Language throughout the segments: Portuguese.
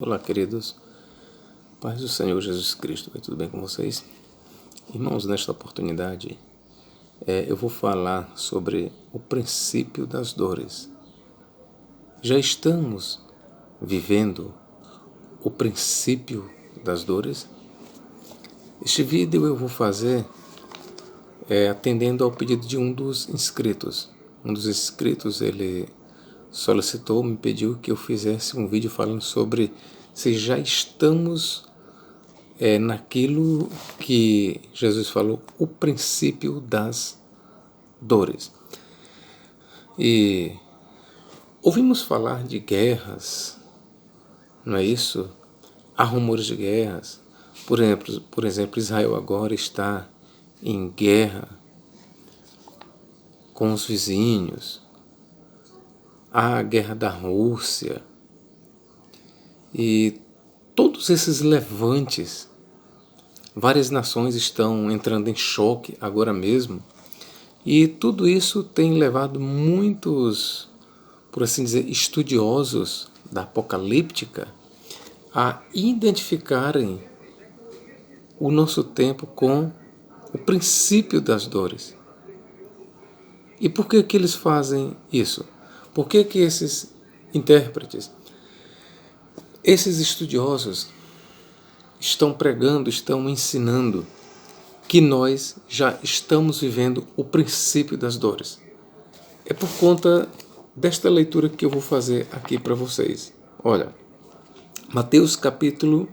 Olá, queridos. Paz do Senhor Jesus Cristo. Vai tudo bem com vocês? Irmãos, nesta oportunidade, eu vou falar sobre o princípio das dores. Já estamos vivendo o princípio das dores? Este vídeo eu vou fazer atendendo ao pedido de um dos inscritos. Um dos inscritos, ele solicitou, me pediu que eu fizesse um vídeo falando sobre se já estamos naquilo que Jesus falou, o princípio das dores. E ouvimos falar de guerras, não é isso? Há rumores de guerras. Por exemplo, Israel agora está em guerra com os vizinhos. Há a guerra da Rússia. E todos esses levantes, várias nações estão entrando em choque agora mesmo. E tudo isso tem levado muitos, por assim dizer, estudiosos da apocalíptica a identificarem o nosso tempo com o princípio das dores. E por que eles fazem isso? Por que esses intérpretes, esses estudiosos estão pregando, estão ensinando que nós já estamos vivendo o princípio das dores? É por conta desta leitura que eu vou fazer aqui para vocês. Olha, Mateus capítulo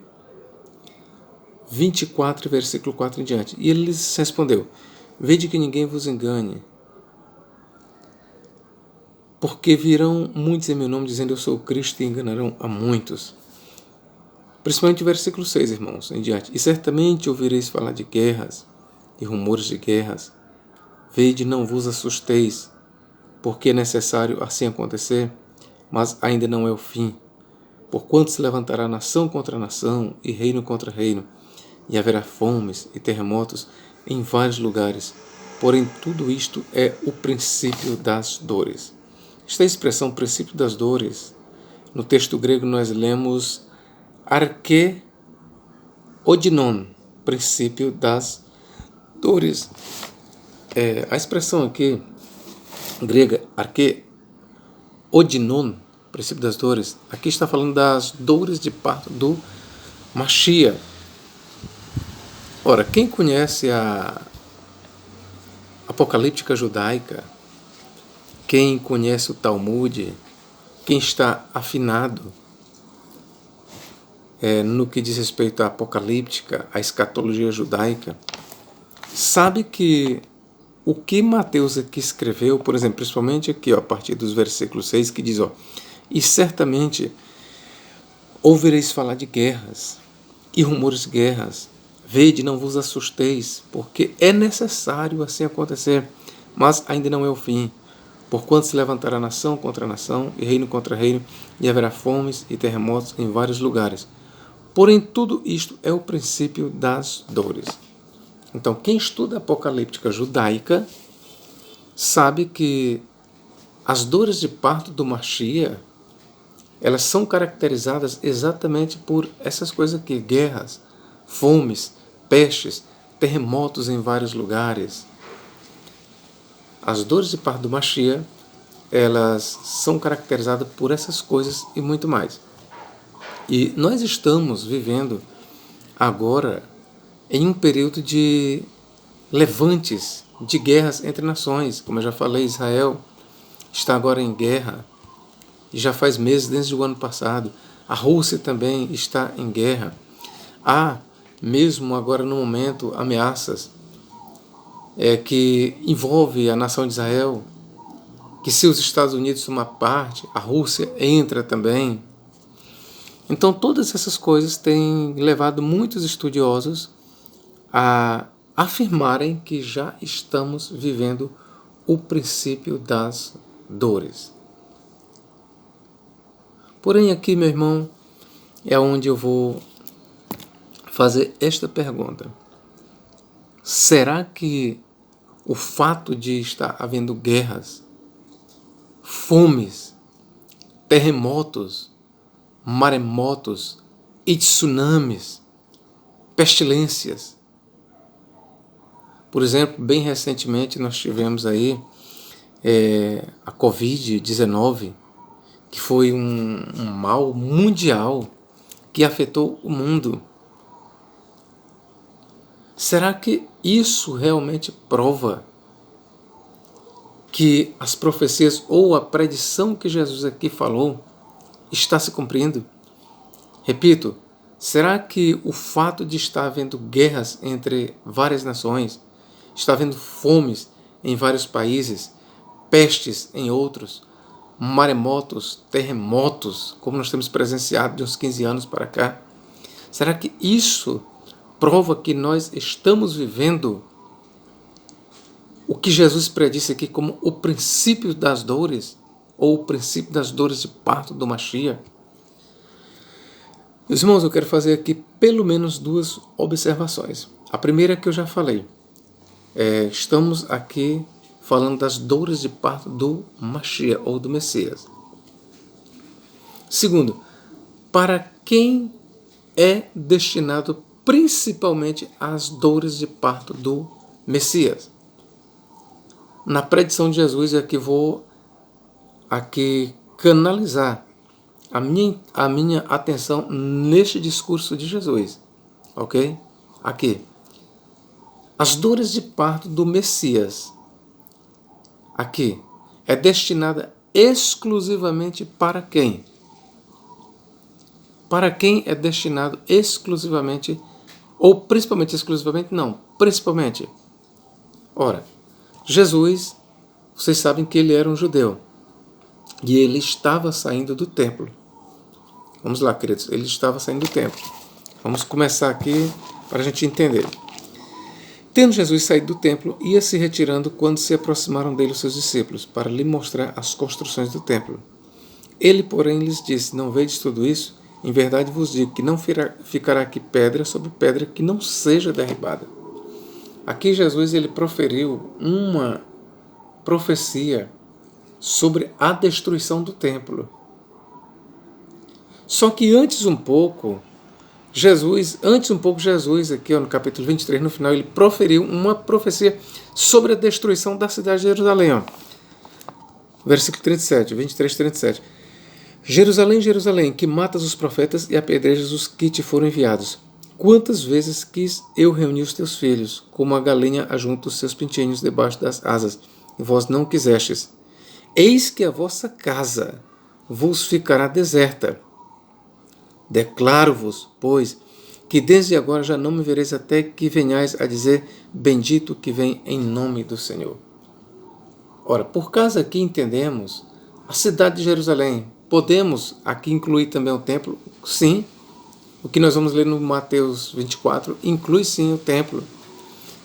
24, versículo 4 em diante. E ele lhes respondeu: Vede que ninguém vos engane, porque virão muitos em meu nome dizendo eu sou o Cristo e enganarão a muitos. Principalmente o versículo 6, irmãos, em diante. E certamente ouvireis falar de guerras e rumores de guerras. Vede, não vos assusteis, porque é necessário assim acontecer, mas ainda não é o fim. Porquanto se levantará nação contra nação e reino contra reino, e haverá fomes e terremotos em vários lugares. Porém, tudo isto é o princípio das dores. Esta expressão, princípio das dores, no texto grego nós lemos arche-odinon, princípio das dores. A expressão aqui, grega, arche-odinon, princípio das dores, aqui está falando das dores de parto do Mashiach. Ora, quem conhece a apocalíptica judaica, quem conhece o Talmud, quem está afinado no que diz respeito à apocalíptica, à escatologia judaica, sabe que o que Mateus aqui escreveu, por exemplo, principalmente aqui, a partir dos versículos 6, que diz, e certamente ouvireis falar de guerras e rumores de guerras. Vede, não vos assusteis, porque é necessário assim acontecer, mas ainda não é o fim. Porquanto se levantará nação contra nação e reino contra reino, e haverá fomes e terremotos em vários lugares. Porém, tudo isto é o princípio das dores. Então, quem estuda a apocalíptica judaica sabe que as dores de parto do Mashiach, elas são caracterizadas exatamente por essas coisas aqui: guerras, fomes, pestes, terremotos em vários lugares. As dores de parto do Mashiach, elas são caracterizadas por essas coisas e muito mais. E nós estamos vivendo agora em um período de levantes, de guerras entre nações. Como eu já falei, Israel está agora em guerra, e já faz meses, desde o ano passado. A Rússia também está em guerra. Há, mesmo agora no momento, ameaças que envolvem a nação de Israel, que se os Estados Unidos tomar parte, a Rússia entra também. Então todas essas coisas têm levado muitos estudiosos a afirmarem que já estamos vivendo o princípio das dores. Porém aqui, meu irmão, é onde eu vou fazer esta pergunta. Será que o fato de estar havendo guerras, fomes, terremotos maremotos e tsunamis, pestilências. Por exemplo, bem recentemente nós tivemos aí a Covid-19, que foi um mal mundial que afetou o mundo. Será que isso realmente prova que as profecias ou a predição que Jesus aqui falou está se cumprindo? Repito, será que o fato de estar havendo guerras entre várias nações, está havendo fomes em vários países, pestes em outros, maremotos, terremotos, como nós temos presenciado de uns 15 anos para cá, será que isso prova que nós estamos vivendo o que Jesus predisse aqui como o princípio das dores, ou o princípio das dores de parto do Mashiach? Meus irmãos, eu quero fazer aqui pelo menos 2 observações. A primeira é que eu já falei. Estamos aqui falando das dores de parto do Mashiach, ou do Messias. Segundo, para quem é destinado principalmente as dores de parto do Messias? Na predição de Jesus é que vou aqui canalizar a minha atenção neste discurso de Jesus, ok? Aqui. As dores de parto do Messias, aqui, é destinada exclusivamente para quem? Para quem é destinado exclusivamente, ou principalmente exclusivamente? Não, principalmente. Ora, Jesus, vocês sabem que ele era um judeu, e ele estava saindo do templo. Vamos lá, queridos, ele estava saindo do templo. Vamos começar aqui para a gente entender. Tendo Jesus saído do templo, ia se retirando quando se aproximaram dele os seus discípulos, para lhe mostrar as construções do templo. Ele, porém, lhes disse: não vedes tudo isso? Em verdade vos digo que não ficará aqui pedra sobre pedra que não seja derribada. Aqui Jesus ele proferiu uma profecia sobre a destruição do templo. Só que antes um pouco, Jesus, aqui no capítulo 23, no final, ele proferiu uma profecia sobre a destruição da cidade de Jerusalém. Ó. Versículo 37, 23, 37. Jerusalém, Jerusalém, que matas os profetas e apedrejas os que te foram enviados. Quantas vezes quis eu reunir os teus filhos, como a galinha ajunta os seus pintinhos debaixo das asas, e vós não quisestes. Eis que a vossa casa vos ficará deserta. Declaro-vos, pois, que desde agora já não me vereis até que venhais a dizer: bendito que vem em nome do Senhor. Ora, por causa aqui entendemos a cidade de Jerusalém. Podemos aqui incluir também o templo? Sim. O que nós vamos ler no Mateus 24 inclui sim o templo.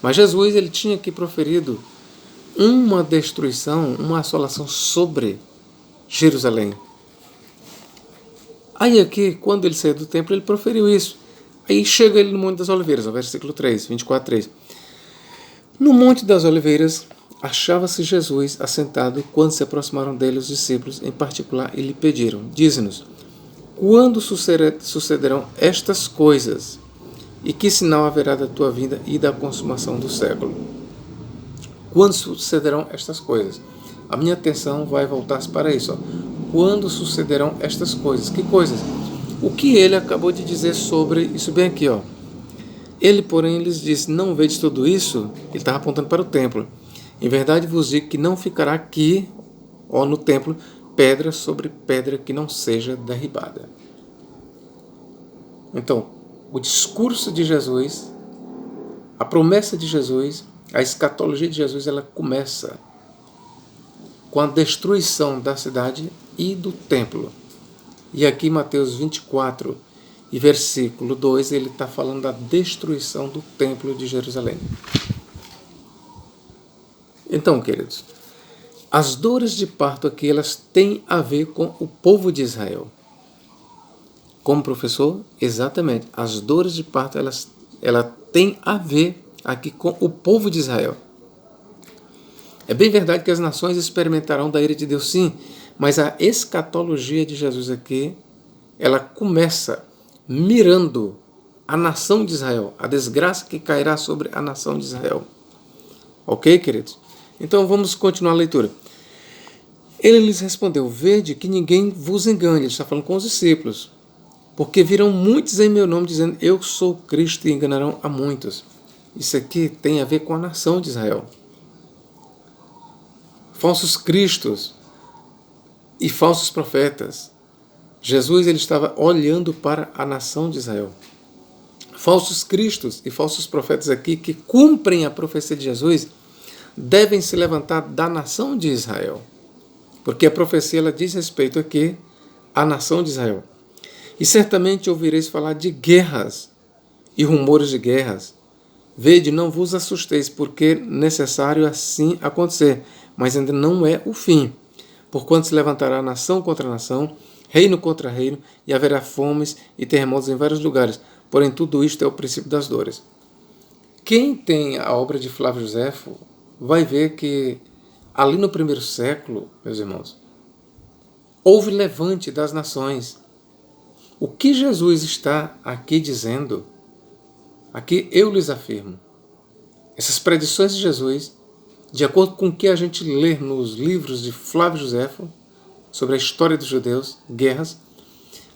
Mas Jesus ele tinha aqui proferido uma destruição, uma assolação sobre Jerusalém. Aí aqui, quando ele saiu do templo, ele proferiu isso. Aí chega ele no Monte das Oliveiras, no versículo 3, 24, 3. No Monte das Oliveiras achava-se Jesus assentado quando se aproximaram dele os discípulos em particular e lhe pediram: dize-nos, quando sucederão estas coisas? E que sinal haverá da tua vinda e da consumação do século? Quando sucederão estas coisas? A minha atenção vai voltar para isso. Ó. Quando sucederão estas coisas? Que coisas? O que ele acabou de dizer sobre isso bem aqui. Ó. Ele, porém, lhes disse: não vedes tudo isso? Ele estava apontando para o templo. Em verdade vos digo que não ficará aqui, ó, no templo, pedra sobre pedra que não seja derribada. Então, o discurso de Jesus, a promessa de Jesus, a escatologia de Jesus, ela começa com a destruição da cidade e do templo. E aqui Mateus 24 e versículo 2, ele está falando da destruição do templo de Jerusalém. Então, queridos, as dores de parto aqui, elas têm a ver com o povo de Israel. Como professor, exatamente, as dores de parto, ela têm a ver aqui com o povo de Israel. É bem verdade que as nações experimentarão da ira de Deus, sim, mas a escatologia de Jesus aqui, ela começa mirando a nação de Israel, a desgraça que cairá sobre a nação de Israel. Ok, queridos? Então vamos continuar a leitura. Ele lhes respondeu: vede que ninguém vos engane. Ele está falando com os discípulos. Porque virão muitos em meu nome dizendo: eu sou Cristo, e enganarão a muitos. Isso aqui tem a ver com a nação de Israel. Falsos cristos e falsos profetas. Jesus ele estava olhando para a nação de Israel. Falsos cristos e falsos profetas aqui que cumprem a profecia de Jesus devem se levantar da nação de Israel. Porque a profecia ela diz respeito aqui à nação de Israel. E certamente ouvireis falar de guerras e rumores de guerras. Vede, não vos assusteis, porque necessário assim acontecer, mas ainda não é o fim. Porquanto se levantará nação contra nação, reino contra reino, e haverá fomes e terremotos em vários lugares. Porém, tudo isto é o princípio das dores. Quem tem a obra de Flávio Josefo vai ver que ali no primeiro século, meus irmãos, houve levante das nações. O que Jesus está aqui dizendo, aqui eu lhes afirmo, essas predições de Jesus, de acordo com o que a gente lê nos livros de Flávio Josefo, sobre a história dos judeus, guerras,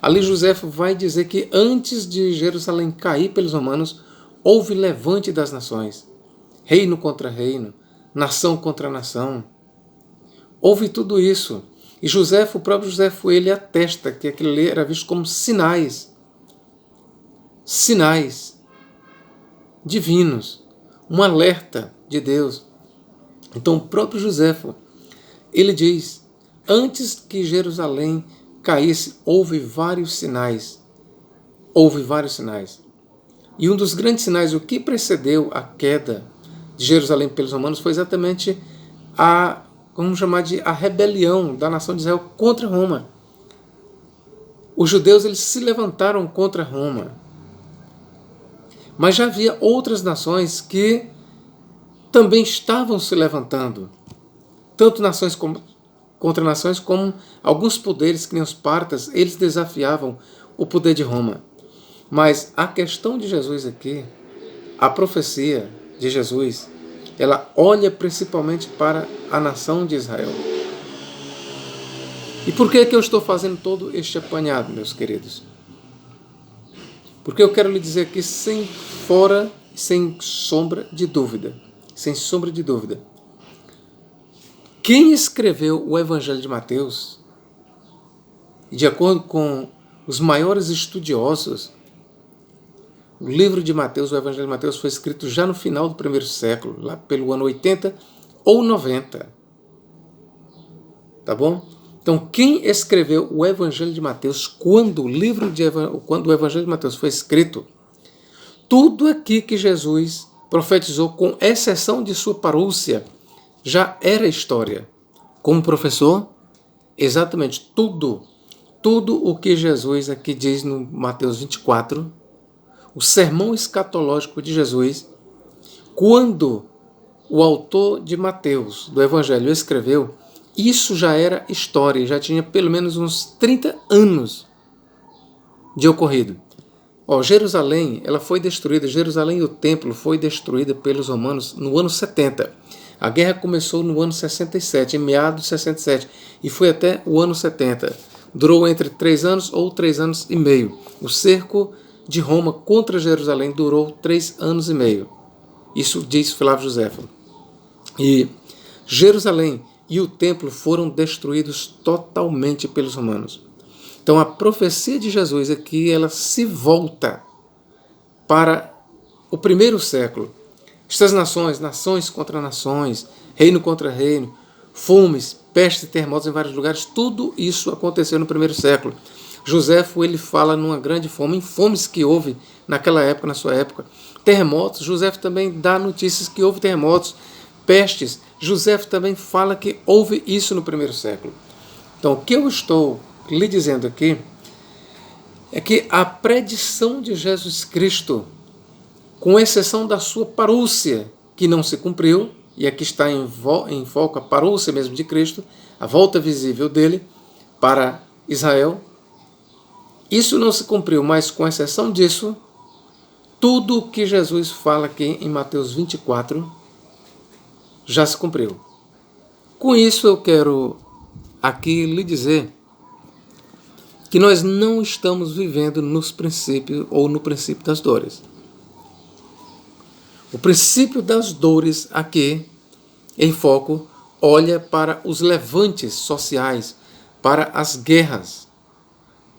ali Josefo vai dizer que antes de Jerusalém cair pelos romanos, houve levante das nações, reino contra reino, nação contra nação. Houve tudo isso. E Josefo, o próprio Josefo, ele atesta que aquilo ali era visto como sinais divinos, um alerta de Deus. Então o próprio Josefo, ele diz, antes que Jerusalém caísse, houve vários sinais. E um dos grandes sinais, o que precedeu a queda de Jerusalém pelos romanos, foi exatamente vamos chamar de a rebelião da nação de Israel contra Roma. Os judeus eles se levantaram contra Roma. Mas já havia outras nações que também estavam se levantando. Tanto nações contra nações, como alguns poderes, que nem os partas, eles desafiavam o poder de Roma. Mas a questão de Jesus aqui, a profecia de Jesus, ela olha principalmente para a nação de Israel. E por que eu estou fazendo todo este apanhado, meus queridos? Porque eu quero lhe dizer aqui sem sombra de dúvida, quem escreveu o Evangelho de Mateus, de acordo com os maiores estudiosos, o livro de Mateus, o Evangelho de Mateus, foi escrito já no final do primeiro século, lá pelo ano 80 ou 90. Tá bom? Então, quem escreveu o Evangelho de Mateus, quando o Evangelho de Mateus foi escrito, tudo aqui que Jesus profetizou, com exceção de sua parúcia, já era história. Como professor, exatamente tudo o que Jesus aqui diz no Mateus 24, o sermão escatológico de Jesus, quando o autor de Mateus, do Evangelho, escreveu, isso já era história, já tinha pelo menos uns 30 anos de ocorrido. Jerusalém, ela foi destruída, Jerusalém e o templo foi destruída pelos romanos no ano 70. A guerra começou no ano 67, em meados de 67, e foi até o ano 70. Durou entre 3 anos ou 3 anos e meio. O cerco de Roma contra Jerusalém durou 3 anos e meio. Isso diz Flávio Josefo. E Jerusalém e o templo foram destruídos totalmente pelos romanos. Então a profecia de Jesus aqui, ela se volta para o primeiro século. Estas nações contra nações, reino contra reino, fomes, pestes e terremotos em vários lugares, tudo isso aconteceu no primeiro século. Josefo, ele fala numa grande fome, em fomes que houve naquela época, na sua época. Terremotos, Josefo também dá notícias que houve terremotos. Pestes, Josefo também fala que houve isso no primeiro século. Então, o que eu estou lhe dizendo aqui é que a predição de Jesus Cristo, com exceção da sua parúcia, que não se cumpriu, e aqui está em foco a parúcia mesmo de Cristo, a volta visível dele para Israel, Isso não se cumpriu, mas com exceção disso, tudo o que Jesus fala aqui em Mateus 24 já se cumpriu. Com isso eu quero aqui lhe dizer que nós não estamos vivendo nos princípios ou no princípio das dores. O princípio das dores aqui, em foco, olha para os levantes sociais, para as guerras,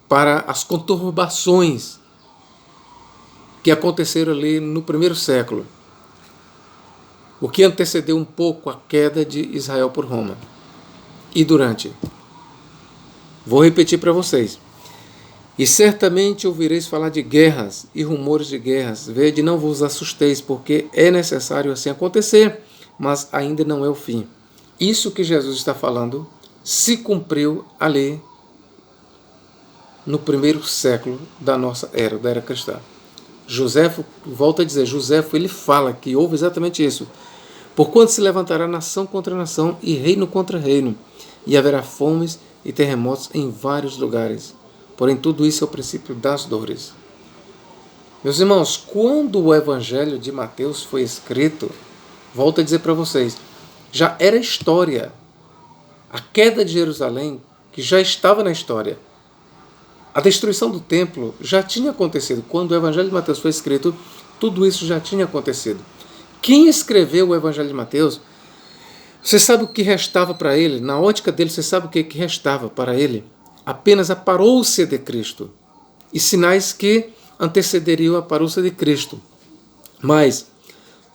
para as conturbações que aconteceram ali no primeiro século, o que antecedeu um pouco a queda de Israel por Roma. E durante. Vou repetir para vocês. E certamente ouvireis falar de guerras e rumores de guerras. Vede, não vos assusteis, porque é necessário assim acontecer, mas ainda não é o fim. Isso que Jesus está falando se cumpriu ali no primeiro século da nossa era, da era cristã. Joséfo, volta a dizer, Joséfo, ele fala que houve exatamente isso. Porquanto se levantará nação contra nação e reino contra reino, e haverá fomes e terremotos em vários lugares. Porém, tudo isso é o princípio das dores. Meus irmãos, quando o Evangelho de Mateus foi escrito, volto a dizer para vocês, já era história. A queda de Jerusalém, que já estava na história. A destruição do templo já tinha acontecido. Quando o Evangelho de Mateus foi escrito, tudo isso já tinha acontecido. Quem escreveu o Evangelho de Mateus, você sabe o que restava para ele? Na ótica dele, você sabe o que restava para ele? Apenas a parousia de Cristo e sinais que antecederiam a parousia de Cristo. Mas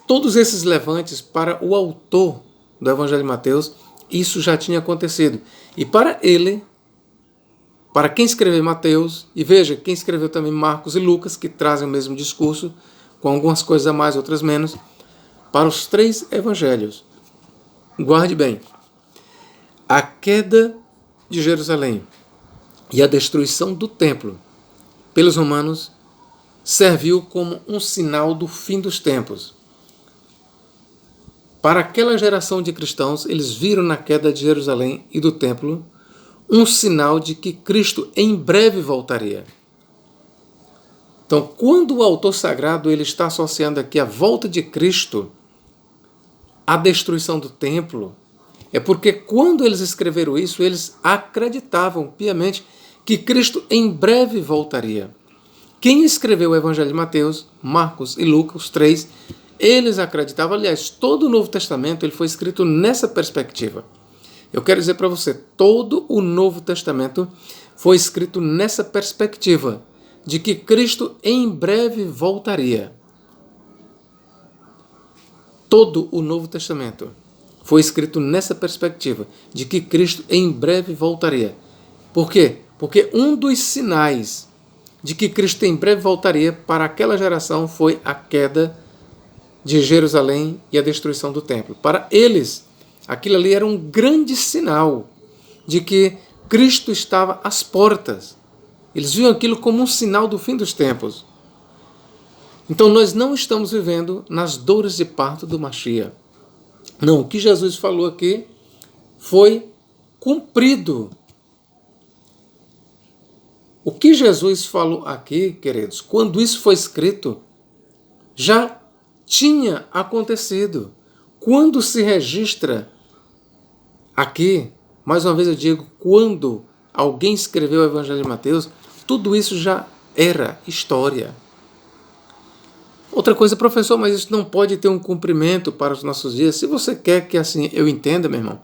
todos esses levantes para o autor do Evangelho de Mateus, isso já tinha acontecido. E para ele, para quem escreveu Mateus, e veja, quem escreveu também Marcos e Lucas, que trazem o mesmo discurso, com algumas coisas a mais, outras menos, para os três evangelhos. Guarde bem, a queda de Jerusalém e a destruição do templo pelos romanos serviu como um sinal do fim dos tempos. Para aquela geração de cristãos, eles viram na queda de Jerusalém e do templo um sinal de que Cristo em breve voltaria. Então, quando o autor sagrado ele está associando aqui a volta de Cristo à destruição do templo, é porque quando eles escreveram isso, eles acreditavam piamente que Cristo em breve voltaria. Quem escreveu o Evangelho de Mateus, Marcos e Lucas, os três, eles acreditavam, aliás, todo o Novo Testamento ele foi escrito nessa perspectiva. Eu quero dizer para você, todo o Novo Testamento foi escrito nessa perspectiva de que Cristo em breve voltaria. Todo o Novo Testamento foi escrito nessa perspectiva de que Cristo em breve voltaria. Por quê? Porque um dos sinais de que Cristo em breve voltaria para aquela geração foi a queda de Jerusalém e a destruição do templo. Para eles, aquilo ali era um grande sinal de que Cristo estava às portas. Eles viam aquilo como um sinal do fim dos tempos. Então nós não estamos vivendo nas dores de parto do Mashiach. Não, o que Jesus falou aqui foi cumprido. O que Jesus falou aqui, queridos, quando isso foi escrito, já tinha acontecido. Quando se registra aqui, mais uma vez eu digo, quando alguém escreveu o Evangelho de Mateus, tudo isso já era história. Outra coisa, professor, mas isso não pode ter um cumprimento para os nossos dias. Se você quer que assim eu entenda, meu irmão,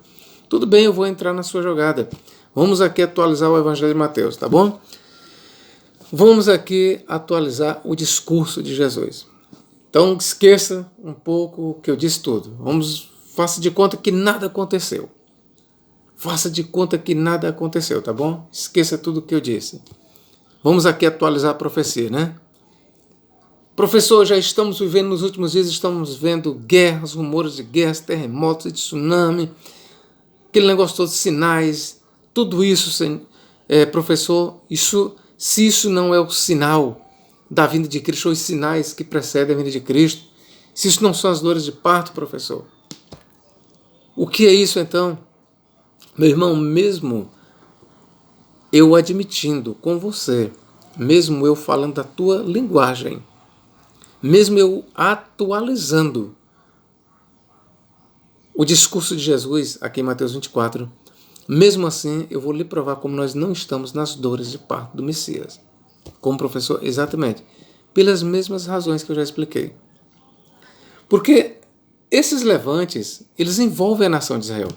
tudo bem, eu vou entrar na sua jogada. Vamos aqui atualizar o Evangelho de Mateus, tá bom? Vamos aqui atualizar o discurso de Jesus. Então esqueça um pouco o que eu disse tudo. Faça de conta que nada aconteceu. Faça de conta que nada aconteceu, tá bom? Esqueça tudo o que eu disse. Vamos aqui atualizar a profecia, né? Professor, já estamos vivendo nos últimos dias, estamos vendo guerras, rumores de guerras, terremotos, de tsunami, aquele negócio todo, sinais, tudo isso, professor, se isso não é o sinal da vinda de Cristo, ou os sinais que precedem a vinda de Cristo, se isso não são as dores de parto, professor, o que é isso então? Meu irmão, mesmo eu admitindo com você mesmo eu falando da tua linguagem, mesmo eu atualizando o discurso de Jesus aqui em Mateus 24, mesmo assim eu vou lhe provar como nós não estamos nas dores de parto do Messias. Como professor, exatamente, pelas mesmas razões que eu já expliquei. Porque esses levantes, eles envolvem a nação de Israel.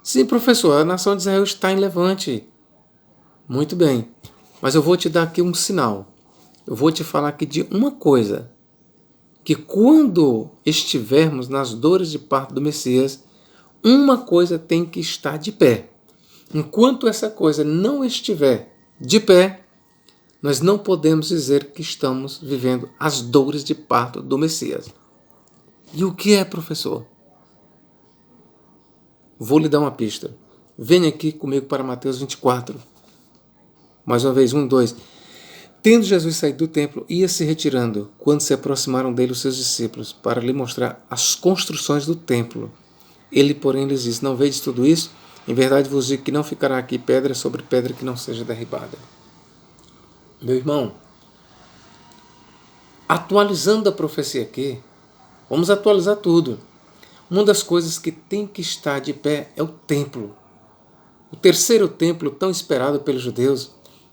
Sim, professor, a nação de Israel está em levante. Muito bem, mas eu vou te dar aqui um sinal. Eu vou te falar aqui de uma coisa, que quando estivermos nas dores de parto do Messias, uma coisa tem que estar de pé. Enquanto essa coisa não estiver de pé, nós não podemos dizer que estamos vivendo as dores de parto do Messias. E o que é, professor? Vou lhe dar uma pista. Venha aqui comigo para Mateus 24. Mais uma vez, 1 e 2. Tendo Jesus saído do templo, ia se retirando, quando se aproximaram dele os seus discípulos, para lhe mostrar as construções do templo. Ele, porém, lhes disse: não vedes tudo isso? Em verdade vos digo que não ficará aqui pedra sobre pedra que não seja derribada. Meu irmão, atualizando a profecia aqui, vamos atualizar tudo. Uma das coisas que tem que estar de pé é o templo. O terceiro templo, tão esperado pelos judeus,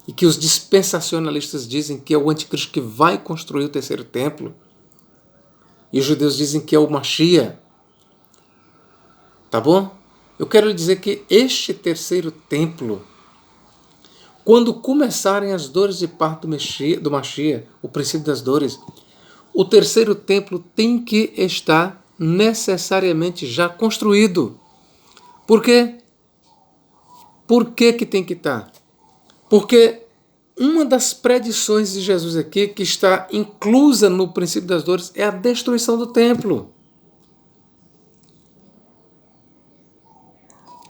e que os dispensacionalistas dizem que é o anticristo que vai construir o terceiro templo, e os judeus dizem que é o Mashiach. Tá bom? Eu quero lhe dizer que este terceiro templo, quando começarem as dores de parto do Mashiach, o princípio das dores, o terceiro templo tem que estar necessariamente já construído. Por quê? Por que tem que estar? Porque uma das predições de Jesus aqui, que está inclusa no princípio das dores, é a destruição do templo.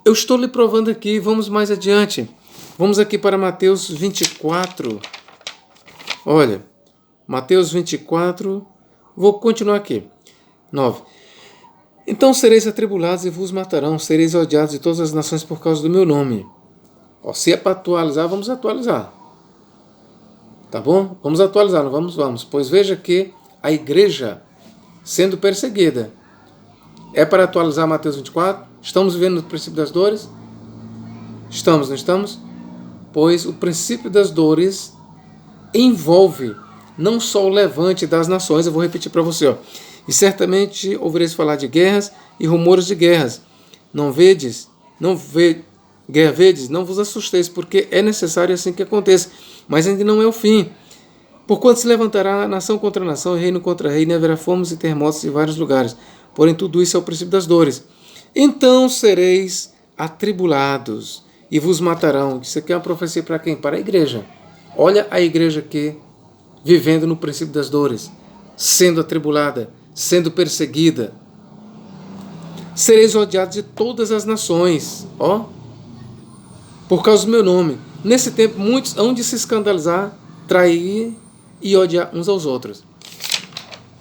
Eu estou lhe provando aqui, vamos mais adiante. Vamos aqui para Mateus 24. Olha, Mateus 24, vou continuar aqui. 9. Então sereis atribulados e vos matarão, sereis odiados de todas as nações por causa do meu nome. Se é para atualizar, vamos atualizar. Tá bom? Vamos atualizar, não vamos. Pois veja que a igreja sendo perseguida. É para atualizar Mateus 24? Estamos vivendo no princípio das dores? Estamos, não estamos? Pois o princípio das dores envolve não só o levante das nações, eu vou repetir para você, e certamente ouvireis falar de guerras e rumores de guerras. Não vedes? Guerra vedes? Não vos assusteis, porque é necessário assim que aconteça, mas ainda não é o fim. Porquanto se levantará nação contra nação, e reino contra reino, e haverá fomes e terremotos em vários lugares. Porém, tudo isso é o princípio das dores. Então sereis atribulados, e vos matarão. Isso aqui é uma profecia para quem? Para a igreja. Olha a igreja aqui, vivendo no princípio das dores, sendo atribulada, sendo perseguida. Sereis odiados de todas as nações, por causa do meu nome. Nesse tempo, muitos hão de se escandalizar, trair e odiar uns aos outros.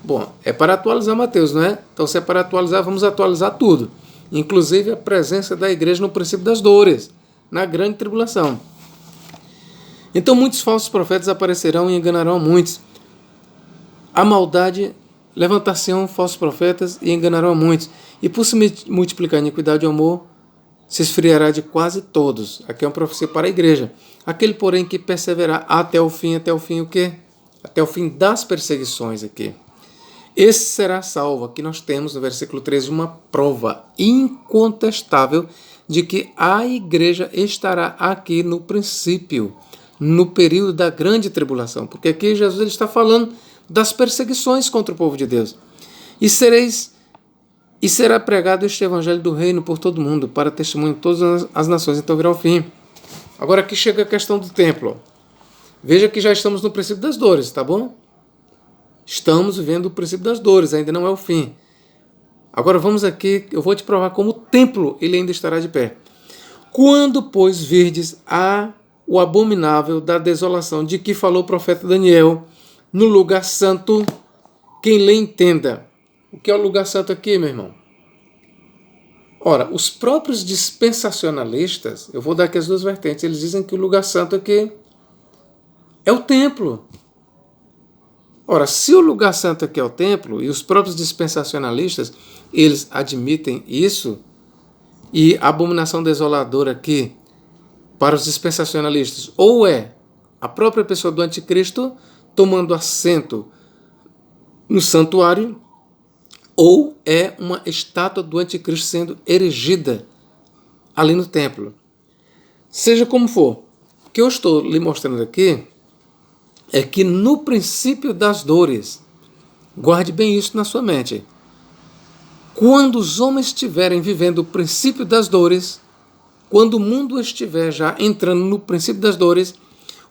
Bom, é para atualizar Mateus, não é? Então, se é para atualizar, vamos atualizar tudo. Inclusive a presença da igreja no princípio das dores, na grande tribulação. Então, muitos falsos profetas aparecerão e enganarão muitos. A maldade levantar-se-ão falsos profetas e enganarão a muitos. E por se multiplicar a iniquidade e o amor, se esfriará de quase todos. Aqui é uma profecia para a igreja. Aquele, porém, que perseverar até o fim o quê? Até o fim das perseguições aqui. Esse será salvo. Aqui nós temos no versículo 13 uma prova incontestável de que a igreja estará aqui no princípio, no período da grande tribulação. Porque aqui Jesus ele está falando das perseguições contra o povo de Deus. E será pregado este evangelho do reino por todo mundo, para testemunho de todas as nações, então virá o fim. Agora aqui chega a questão do templo. Veja que já estamos no princípio das dores, tá bom? Estamos vivendo o princípio das dores, ainda não é o fim. Agora vamos aqui, eu vou te provar como o templo ele ainda estará de pé. Quando, pois, virdes o abominável da desolação de que falou o profeta Daniel no lugar santo, quem lê entenda. O que é o lugar santo aqui, meu irmão? Ora, os próprios dispensacionalistas, eu vou dar aqui as duas vertentes, eles dizem que o lugar santo aqui É o templo. Ora, se o lugar santo aqui é o templo, e os próprios dispensacionalistas, eles admitem isso, e a abominação desoladora aqui, para os dispensacionalistas, ou é a própria pessoa do anticristo tomando assento no santuário, ou é uma estátua do anticristo sendo erigida ali no templo. Seja como for, o que eu estou lhe mostrando aqui é que no princípio das dores, guarde bem isso na sua mente, quando os homens estiverem vivendo o princípio das dores, quando o mundo estiver já entrando no princípio das dores,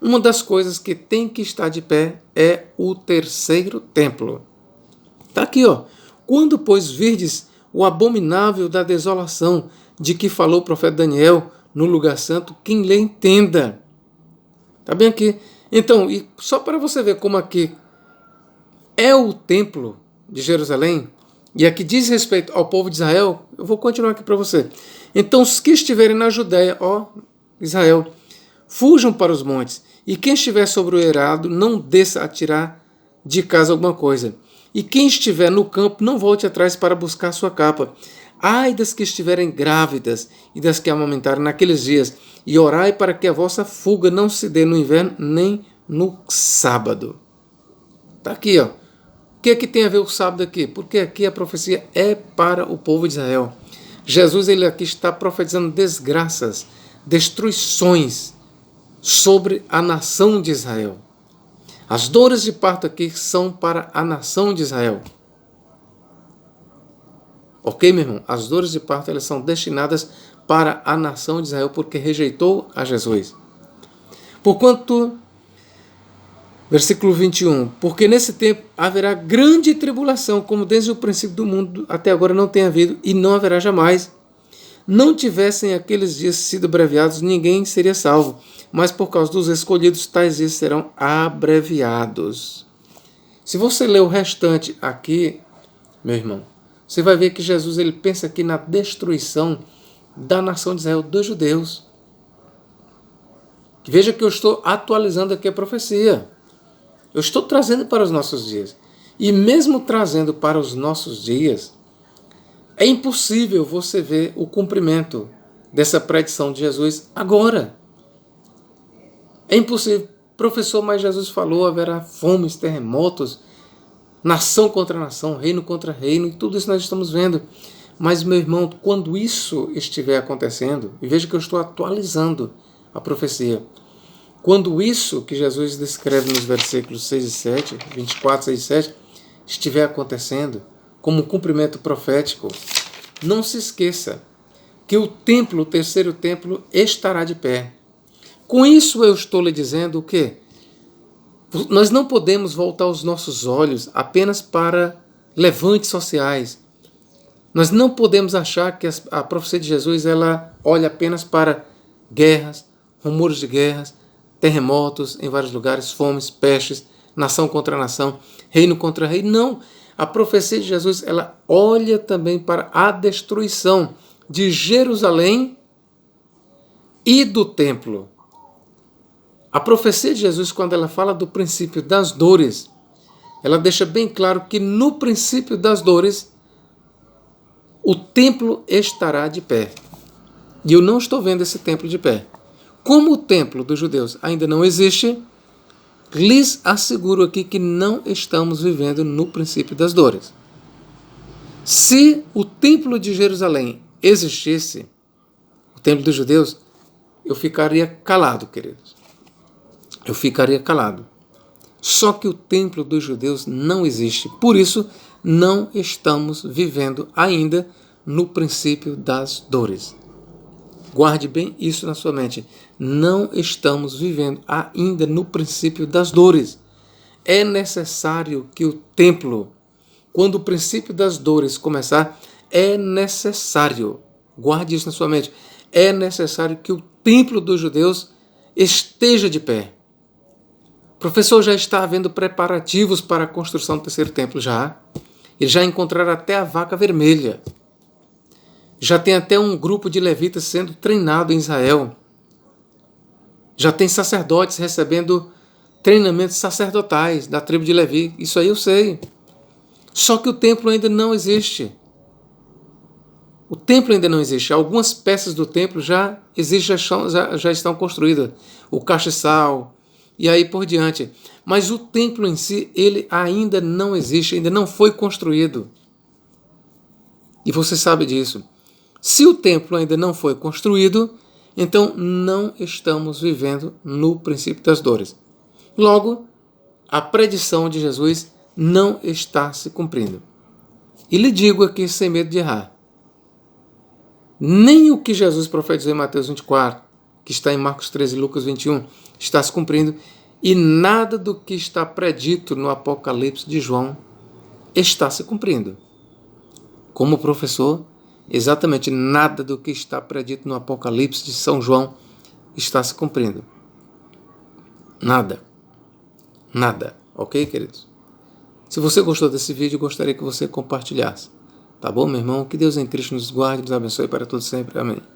uma das coisas que tem que estar de pé é o terceiro templo. Está aqui, ó. Quando, pois, virdes o abominável da desolação de que falou o profeta Daniel no lugar santo, quem lhe entenda. Está bem aqui? Então, e só para você ver como aqui é o templo de Jerusalém, e aqui diz respeito ao povo de Israel, eu vou continuar aqui para você. Então, os que estiverem na Judéia, ó Israel, fujam para os montes, e quem estiver sobre o eirado, não desça a tirar de casa alguma coisa. E quem estiver no campo, não volte atrás para buscar sua capa. Ai das que estiverem grávidas e das que amamentarem naqueles dias, e orai para que a vossa fuga não se dê no inverno nem no sábado. Está aqui, ó. O que é que tem a ver o sábado aqui? Porque aqui a profecia é para o povo de Israel. Jesus, ele aqui está profetizando desgraças, destruições sobre a nação de Israel. As dores de parto aqui são para a nação de Israel. Ok, meu irmão? As dores de parto, elas são destinadas para a nação de Israel, porque rejeitou a Jesus. Porquanto, versículo 21, porque nesse tempo haverá grande tribulação, como desde o princípio do mundo até agora não tem havido, e não haverá jamais. Não tivessem aqueles dias sido abreviados, ninguém seria salvo, mas por causa dos escolhidos, tais dias serão abreviados. Se você ler o restante aqui, meu irmão, você vai ver que Jesus, ele pensa aqui na destruição da nação de Israel, dos judeus. Veja que eu estou atualizando aqui a profecia. Eu estou trazendo para os nossos dias. E mesmo trazendo para os nossos dias, é impossível você ver o cumprimento dessa predição de Jesus agora. É impossível. Professor, mas Jesus falou, haverá fomes, terremotos, nação contra nação, reino contra reino, e tudo isso nós estamos vendo. Mas, meu irmão, quando isso estiver acontecendo, e veja que eu estou atualizando a profecia, quando isso que Jesus descreve nos versículos 6 e 7, 24, 6 e 7, estiver acontecendo, como cumprimento profético, não se esqueça que o templo, o terceiro templo, estará de pé. Com isso eu estou lhe dizendo o quê? Nós não podemos voltar os nossos olhos apenas para levantes sociais. Nós não podemos achar que a profecia de Jesus ela olha apenas para guerras, rumores de guerras, terremotos em vários lugares, fomes, pestes, nação contra nação, reino contra reino. Não. A profecia de Jesus ela olha também para a destruição de Jerusalém e do templo. A profecia de Jesus, quando ela fala do princípio das dores, ela deixa bem claro que no princípio das dores, o templo estará de pé. E eu não estou vendo esse templo de pé. Como o templo dos judeus ainda não existe, lhes asseguro aqui que não estamos vivendo no princípio das dores. Se o templo de Jerusalém existisse, o templo dos judeus, eu ficaria calado, queridos. Eu ficaria calado. Só que o templo dos judeus não existe. Por isso, não estamos vivendo ainda no princípio das dores. Guarde bem isso na sua mente. Não estamos vivendo ainda no princípio das dores. É necessário que o templo, quando o princípio das dores começar, é necessário, guarde isso na sua mente, é necessário que o templo dos judeus esteja de pé. O professor já está havendo preparativos para a construção do terceiro templo já. Eles já encontraram até a vaca vermelha. Já tem até um grupo de levitas sendo treinado em Israel. Já tem sacerdotes recebendo treinamentos sacerdotais da tribo de Levi. Isso aí eu sei. Só que o templo ainda não existe. O templo ainda não existe. Algumas peças do templo já existem, já estão construídas. O castiçal e aí por diante. Mas o templo em si, ele ainda não existe, ainda não foi construído. E você sabe disso. Se o templo ainda não foi construído, então não estamos vivendo no princípio das dores. Logo, a predição de Jesus não está se cumprindo. E lhe digo aqui sem medo de errar. Nem o que Jesus profetizou em Mateus 24, que está em Marcos 13 e Lucas 21, está se cumprindo, e nada do que está predito no Apocalipse de João está se cumprindo. Como professor, exatamente nada do que está predito no Apocalipse de São João está se cumprindo. Nada. Nada. Ok, queridos? Se você gostou desse vídeo, gostaria que você compartilhasse. Tá bom, meu irmão? Que Deus em Cristo nos guarde e nos abençoe para todos sempre. Amém.